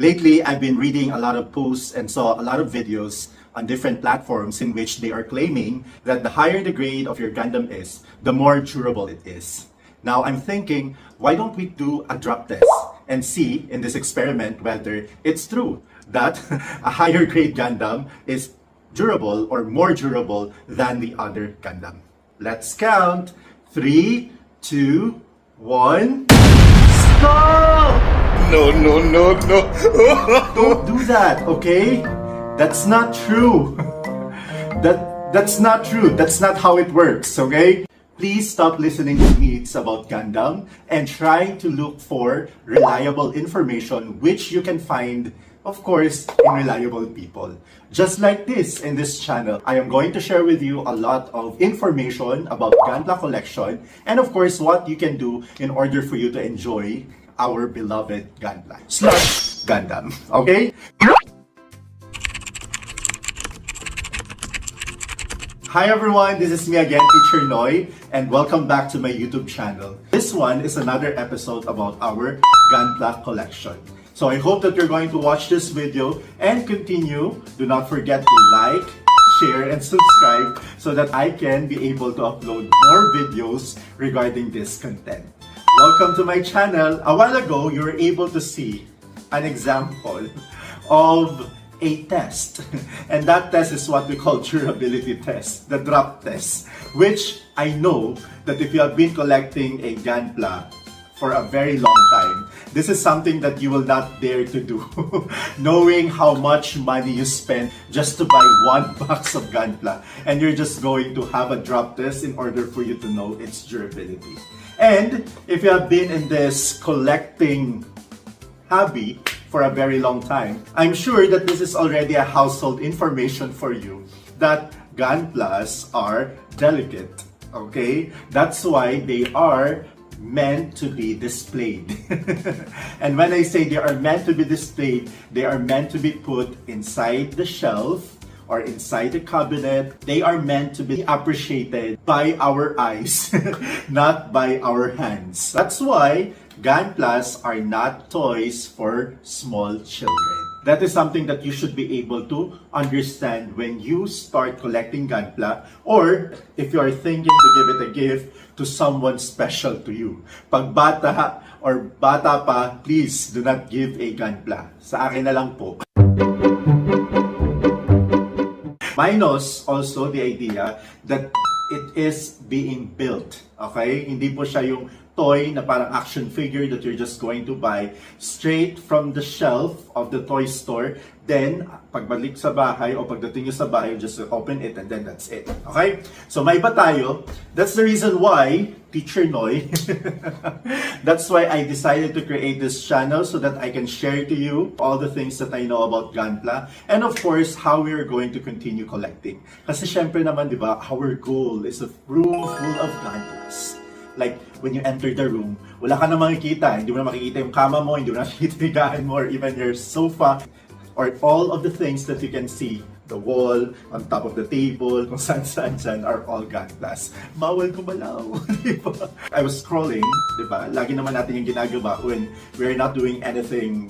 Lately, I've been reading a lot of posts and saw a lot of videos on different platforms in which they are claiming that the higher the grade of your Gundam is, the more durable it is. Now, I'm thinking, why don't we do a drop test and see in this experiment whether it's true that a higher grade Gundam is durable or more durable than the other Gundam. Let's count. 3, 2, 1. Stop! No. Don't do that, okay? That's not true. That's not true. That's not how it works, okay? Please stop listening to myths about Gundam and try to look for reliable information which you can find, of course, in reliable people. Just like this in this channel, I am going to share with you a lot of information about Gunpla collection and of course what you can do in order for you to enjoy our beloved Gunpla / Gundam. Okay? Hi everyone, this is me again, Teacher Noy, and welcome back to my YouTube channel. This one is another episode about our Gunpla collection. So I hope that you're going to watch this video and continue. Do not forget to like, share, and subscribe so that I can be able to upload more videos regarding this content. Welcome to my channel. A while ago, you were able to see an example of a test. And that test is what we call durability test, the drop test, which I know that if you have been collecting a Gunpla for a very long time, this is something that you will not dare to do, knowing how much money you spend just to buy one box of Gunpla, and you're just going to have a drop test in order for you to know its durability. And if you have been in this collecting hobby for a very long time, I'm sure that this is already a household information for you that Gunplas are delicate, okay? That's why they are meant to be displayed. And when I say they are meant to be displayed, they are meant to be put inside the shelf or inside the cabinet. They are meant to be appreciated by our eyes, not by our hands. That's why Gunplas are not toys for small children. That is something that you should be able to understand when you start collecting Gunpla, or if you are thinking to give it a gift to someone special to you. Pag bata or bata pa, please do not give a Gunpla. Sa akin na lang po. Minus also the idea that it is being built. Okay? Hindi po siya yung toy na parang action figure that you're just going to buy straight from the shelf of the toy store. Then, pagbalik sa bahay o pagdating nyo sa bahay, just open it and then that's it. Okay? So, may iba tayo. That's the reason why, Teacher Noy, that's why I decided to create this channel so that I can share to you all the things that I know about Gunpla and of course, how we are going to continue collecting. Kasi syempre naman, di ba, our goal is a room full of Gunplas. Like, when you enter the room, wala ka na makikita. Hindi mo na makikita yung kama mo, hindi mo na makikita yung higaan mo, or even your sofa, or all of the things that you can see. The wall, on top of the table, kung saan are all Gunplas. Bawal gumalaw, di ba? I was scrolling, di ba? Lagi naman natin yung ginagawa when we're not doing anything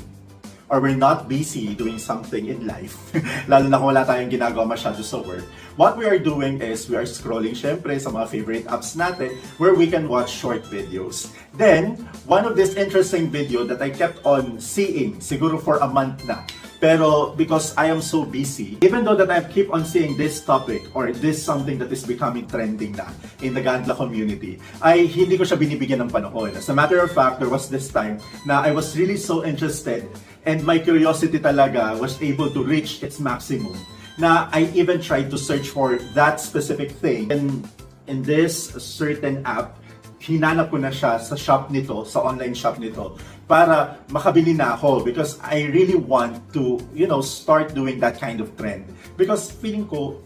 or we're not busy doing something in life, lalo na kung wala tayong ginagawa masyado sa work, what we are doing is we are scrolling syempre sa mga favorite apps natin where we can watch short videos. Then, one of this interesting video that I kept on seeing, siguro for a month na, pero because I am so busy, even though that I keep on seeing this topic or this something that is becoming trending na in the Gunpla community, ay hindi ko siya binibigyan ng panahon. As a matter of fact, there was this time na I was really so interested and my curiosity talaga was able to reach its maximum na I even tried to search for that specific thing. And in this certain app, hinanap ko na siya sa shop nito, sa online shop nito, para makabili na ako because I really want to, you know, start doing that kind of trend. Because feeling ko,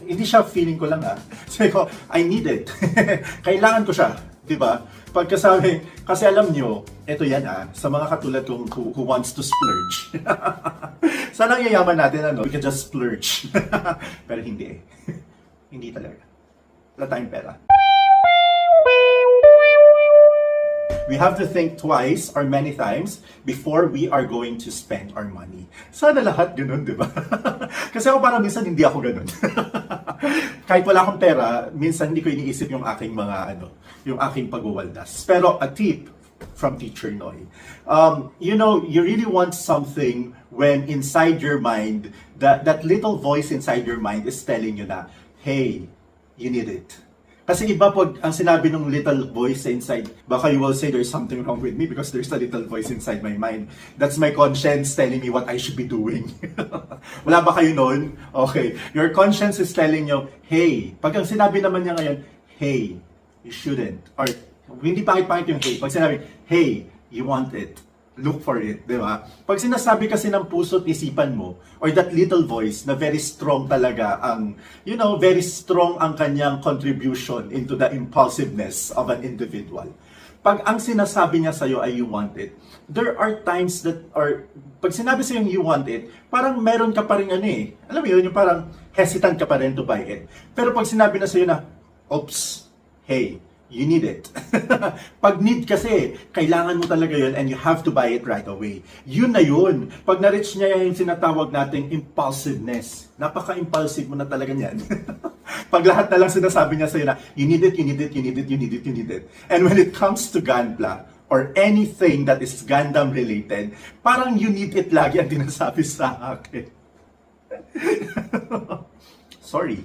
hindi siya feeling ko lang sabi ko, I need it. Kailangan ko siya, di ba? Pagkasabi, kasi alam nyo, ito yan sa mga katulad kong who wants to splurge. Sana ang yayaman natin, we can just splurge. Pero hindi Hindi talaga. Wala tayong pera. We have to think twice or many times before we are going to spend our money. Sana lahat ganun, di ba? Kasi ako parang minsan hindi ako ganun. Kahit wala akong pera, minsan hindi ko iniisip yung aking yung aking pagwawaldas. Pero a tip from Teacher Noy. You know, you really want something when inside your mind, that little voice inside your mind is telling you na, hey, you need it. Kasi iba pag ang sinabi ng little voice inside, baka you will say there's something wrong with me because there's a little voice inside my mind. That's my conscience telling me what I should be doing. Wala ba kayo nun? Okay. Your conscience is telling you, hey, pag ang sinabi naman niya ngayon, hey, you shouldn't. Or hindi pangit-pangit yung hey. Pag sinabi, hey, you want it. Look for it, di ba? Pag sinasabi kasi ng puso at isipan mo, or that little voice na very strong talaga ang, you know, very strong ang kanyang contribution into the impulsiveness of an individual. Pag ang sinasabi niya sa'yo ay you want it, there are times that, or pag sinabi sa'yo you want it, parang meron ka pa rin alam mo yun, yung parang hesitant ka pa rin to buy it. Pero pag sinabi na sa'yo na, oops, hey, you need it. Pag need kasi, kailangan mo talaga yun and you have to buy it right away. Yun na yun. Pag na-reach niya yung sinatawag nating impulsiveness. Napaka-impulsive mo na talaga niyan. Pag lahat na lang sinasabi niya sa'yo na, you need it, you need it, you need it, you need it, you need it. And when it comes to Gunpla, or anything that is Gundam related, parang you need it lagi ang tinasabi sa akin. Sorry.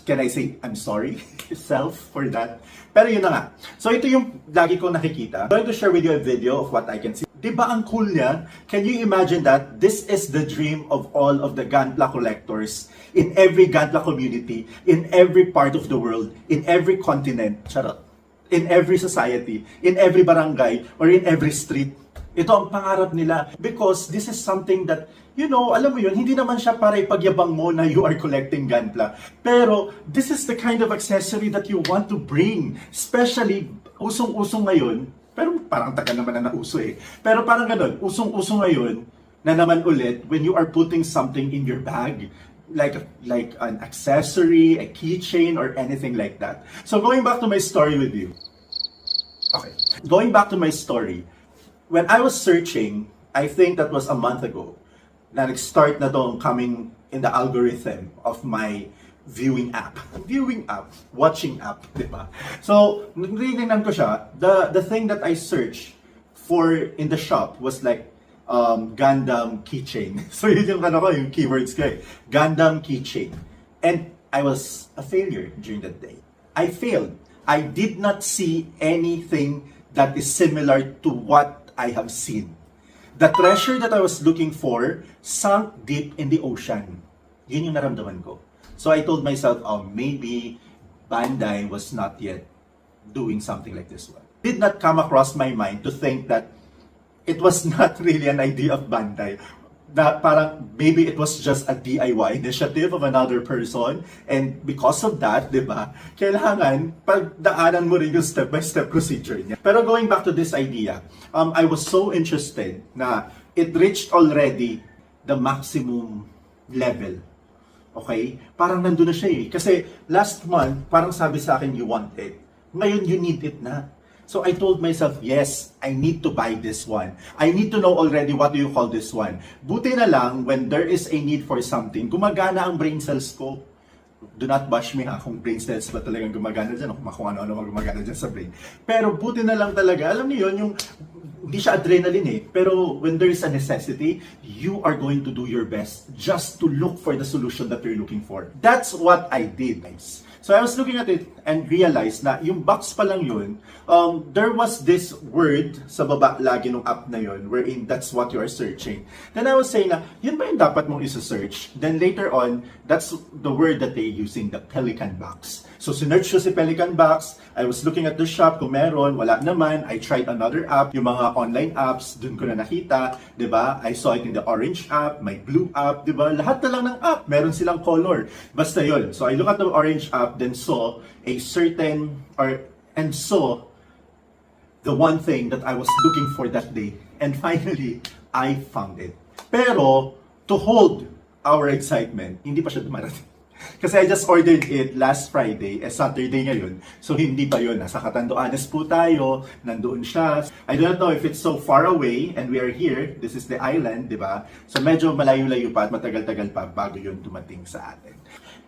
Can I say, I'm sorry, self, for that? Pero yun na nga. So ito yung lagi kong nakikita. I'm going to share with you a video of what I can see. Diba ang cool niya? Can you imagine that? This is the dream of all of the Gunpla collectors in every Gunpla community, in every part of the world, in every continent, charot, in every society, in every barangay, or in every street. Ito ang pangarap nila because this is something that, you know, alam mo yun, hindi naman siya para ipagyabang mo na you are collecting Gunpla. Pero this is the kind of accessory that you want to bring. Especially, usong-usong ngayon, pero parang taga naman na nauso eh. Pero parang ganun, usong-usong ngayon na naman ulit when you are putting something in your bag. Like an accessory, a keychain, or anything like that. So going back to my story with you. Okay. Going back to my story. When I was searching, I think that was a month ago, na nag-start na doon coming in the algorithm of my viewing app, watching app, di ba? So, nagrinignan ko siya, the thing that I searched for in the shop was like, Gundam keychain. So, yun yung yung keywords ko eh. Gundam keychain. And I was a failure during that day. I failed. I did not see anything that is similar to what I have seen. The treasure that I was looking for sunk deep in the ocean. Yun yung naramdaman ko. So I told myself, maybe Bandai was not yet doing something like this one. Did not come across my mind to think that it was not really an idea of Bandai. That parang maybe it was just a DIY initiative of another person, and because of that, di ba, kailangan pagdaanan mo rin yung step-by-step procedure niya. Pero going back to this idea, I was so interested na it reached already the maximum level. Okay? Parang nandun na siya eh. Kasi last month, parang sabi sa akin, you want it. Ngayon, you need it na. So I told myself, yes, I need to buy this one. I need to know already what do you call this one. Buti na lang, when there is a need for something, gumagana ang brain cells ko. Do not bash me ha, kung brain cells ba talagang gumagana dyan, o kung ano-ano gumagana dyan sa brain. Pero buti na lang talaga, alam niyo yun, yung hindi siya adrenaline eh, pero when there is a necessity, you are going to do your best just to look for the solution that you're looking for. That's what I did, guys. So I was looking at it and realized na yung box pa lang yun, there was this word sa baba lagi nung app na yun, wherein that's what you are searching. Then I was saying na, yun ba yung dapat mong isa-search? Then later on, that's the word that they using, the Pelican box. So sinearch ko si Pelican box, I was looking at the shop, kung meron, wala naman, I tried another app, yung mga online apps, dun ko na nakita, di ba? I saw it in the orange app, my blue app, di ba? Lahat na lang ng app, meron silang color. Basta yun. So I look at the orange app, then saw a certain, and saw the one thing that I was looking for that day. And finally, I found it. Pero, to hold our excitement, hindi pa siya dumarating. Kasi I just ordered it last Friday, Saturday ngayon. So hindi pa yun. Nasa Catanduanes po tayo, nandoon siya. I don't know if it's so far away and we are here. This is the island, di ba? So medyo malayo-layo pa at matagal-tagal pa bago yun dumating sa atin.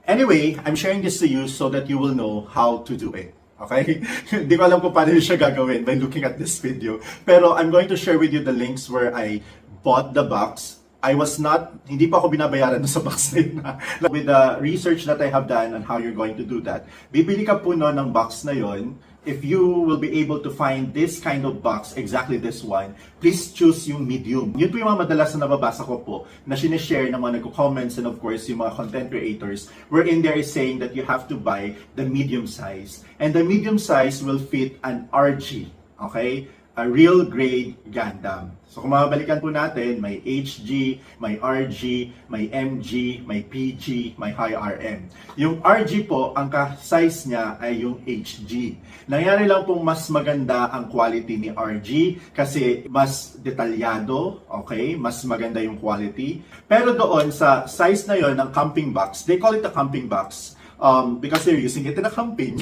Anyway, I'm sharing this to you so that you will know how to do it. Okay? Hindi ko alam kung paano siya gagawin by looking at this video. Pero I'm going to share with you the links where I bought the box. Hindi pa ako binabayaran sa box na yun. With the research that I have done on how you're going to do that, bibili ka po no ng box na yon. If you will be able to find this kind of box, exactly this one, please choose yung medium. Yun po yung mga madalas na nababasa ko po, na sinishare ng mga nagko-comments and of course yung mga content creators, wherein there is saying that you have to buy the medium size. And the medium size will fit an RG, okay? A real grade Gundam. So kung mabalikan po natin, may HG, may RG, may MG, may PG, may high RM. Yung RG po, ang ka-size niya ay yung HG. Nangyari lang pong mas maganda ang quality ni RG kasi mas detalyado, okay? Mas maganda yung quality. Pero doon sa size na yon ng camping box, they call it a camping box. Because they're using it in a camping.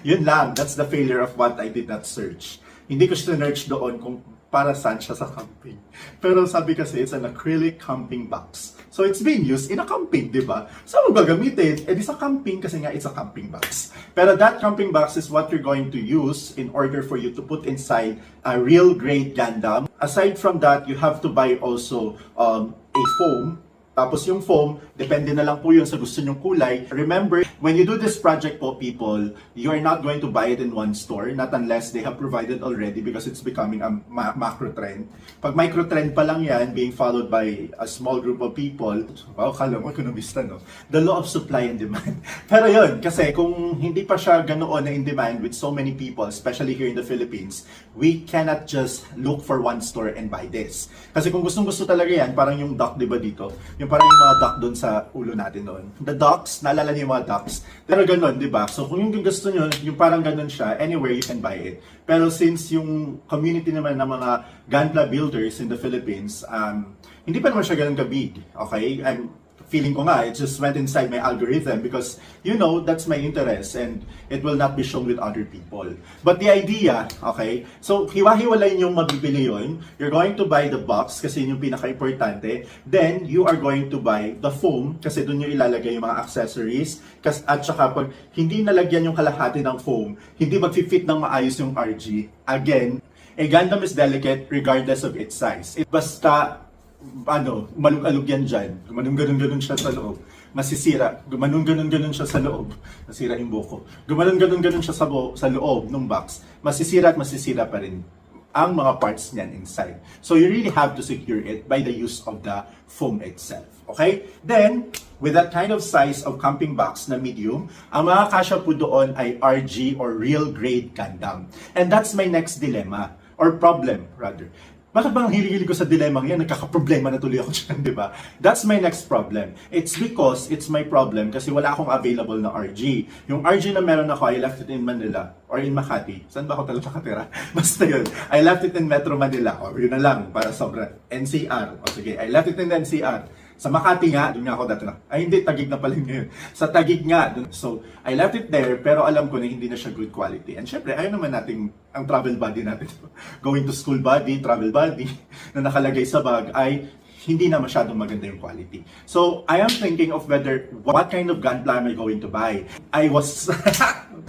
Yun lang, that's the failure of what I did not search. Hindi ko siya-search doon kung para saan siya sa camping. Pero sabi kasi, it's an acrylic camping box. So it's being used in a camping, di ba? Saan mo gagamitin? Eh di sa camping kasi nga it's a camping box. Pero that camping box is what you're going to use in order for you to put inside a real grade Gundam. Aside from that, you have to buy also a foam. Tapos yung foam, depende na lang po yun sa gusto nyong kulay. Remember, when you do this project po, people, you are not going to buy it in one store, not unless they have provided already because it's becoming a macro trend. Pag micro trend pa lang yan, being followed by a small group of people, wow, kala mo, ekonomista, no? The law of supply and demand. Pero yun, kasi kung hindi pa siya ganoon na in demand with so many people, especially here in the Philippines, we cannot just look for one store and buy this. Kasi kung gustong-gusto talaga yan, parang yung duck, di ba dito? Yung parang yung mga duck doon sa ulo natin doon. The ducks, naalala niyo yung mga ducks? Pero ganun, di ba? So kung yung gusto nyo, yung parang ganun siya, anywhere you can buy it. Pero since yung community naman ng mga Gundam builders in the Philippines, hindi pa naman siya ganun kabig. Okay? Feeling ko nga, it just went inside my algorithm because, you know, that's my interest and it will not be shown with other people. But the idea, okay, so hiwa-hiwalay yung mabibili yun. You're going to buy the box kasi yun yung pinaka-importante. Then, you are going to buy the foam kasi dun yung ilalagay yung mga accessories. At saka pag hindi nalagyan yung kalahati ng foam, hindi mag-fit ng maayos yung RG. Again, a Gundam is delicate regardless of its size. Basta malug-alug yan dyan. Gumanong-ganon-ganon siya sa loob. Masisira. Gumanong-ganon-ganon siya sa loob. Nasira yung buko. Gumanong-ganon-ganon siya sa loob ng box. Masisira at masisira pa rin ang mga parts niyan inside. So you really have to secure it by the use of the foam itself. Okay? Then, with that kind of size of camping box na medium, ang mga kasya po doon ay RG or real grade Gundam. And that's my next dilemma. Or problem, rather. Bakit bang hilig-hilig ko sa dilemma yan? Nagkakaproblema na tuloy ako dyan, di ba? That's my next problem. It's because it's my problem kasi wala akong available na RG. Yung RG na meron ako, I left it in Manila or in Makati. Saan ba ako talaga nakatira? Basta yun. I left it in Metro Manila. O yun na lang, para sobra. NCR. O sige, I left it in NCR. Sa Makati nga, doon nga ako dati na. Ay hindi, Taguig na pala ngayon. Sa Taguig nga. So, I left it there, pero alam ko na hindi na siya good quality. And syempre, ayaw naman natin ang travel body natin. Going to school body, travel body, na nakalagay sa bag ay hindi na masyadong maganda yung quality. So, I am thinking of what kind of Gundam am I going to buy. I was...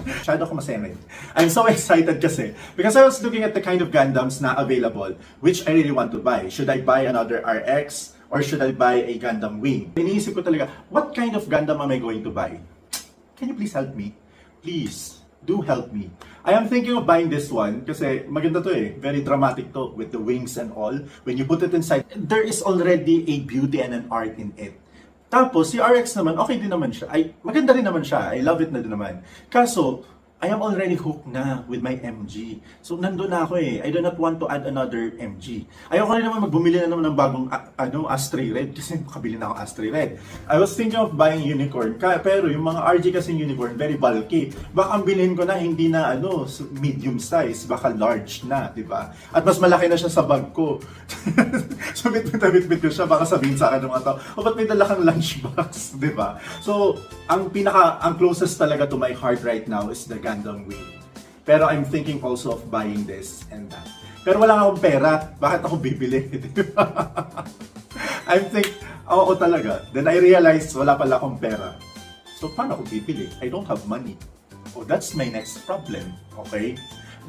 Masyado ako masengit. I'm so excited kasi because I was looking at the kind of Gundams na available, which I really want to buy. Should I buy another RX? Or should I buy a Gundam Wing? Iniisip ko talaga, what kind of Gundam am I going to buy? Can you please help me? Please, do help me. I am thinking of buying this one kasi maganda to eh. Very dramatic to with the wings and all. When you put it inside, there is already a beauty and an art in it. Tapos, si RX naman, okay din naman siya. Maganda rin naman siya. I love it na din naman. Kaso, I am already hooked na with my MG. So, nandun na ako eh. I do not want to add another MG. Ayoko rin naman magbumili na naman ng bagong Astray Red kasi makabili na ako Astray Red. I was thinking of buying Unicorn. Pero yung mga RG kasing Unicorn, very bulky. Baka ang bilhin ko na hindi na medium size, baka large na, di ba? At mas malaki na siya sa bag ko. So, bit-bit ko siya. Baka sabihin sa akin ng mga tao, ba't may dala kang lunchbox, di ba? So, ang closest talaga to my heart right now is the Gundam Wing. Pero I'm thinking also of buying this and that. Pero wala akong pera. Bakit ako bibili? I'm oo talaga. Then I realized wala pala akong pera. So paano ako bibili? I don't have money. Oh, that's my next problem. Okay?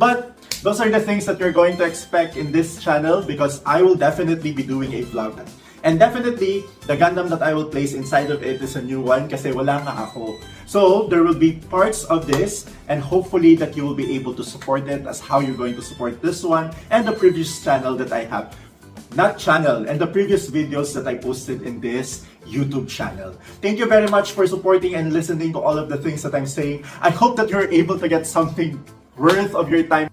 But those are the things that you're going to expect in this channel because I will definitely be doing a vlog. And definitely, the Gundam that I will place inside of it is a new one kasi wala nga ako. So, there will be parts of this and hopefully that you will be able to support it as how you're going to support this one and the previous channel that I have. And the previous videos that I posted in this YouTube channel. Thank you very much for supporting and listening to all of the things that I'm saying. I hope that you're able to get something worth of your time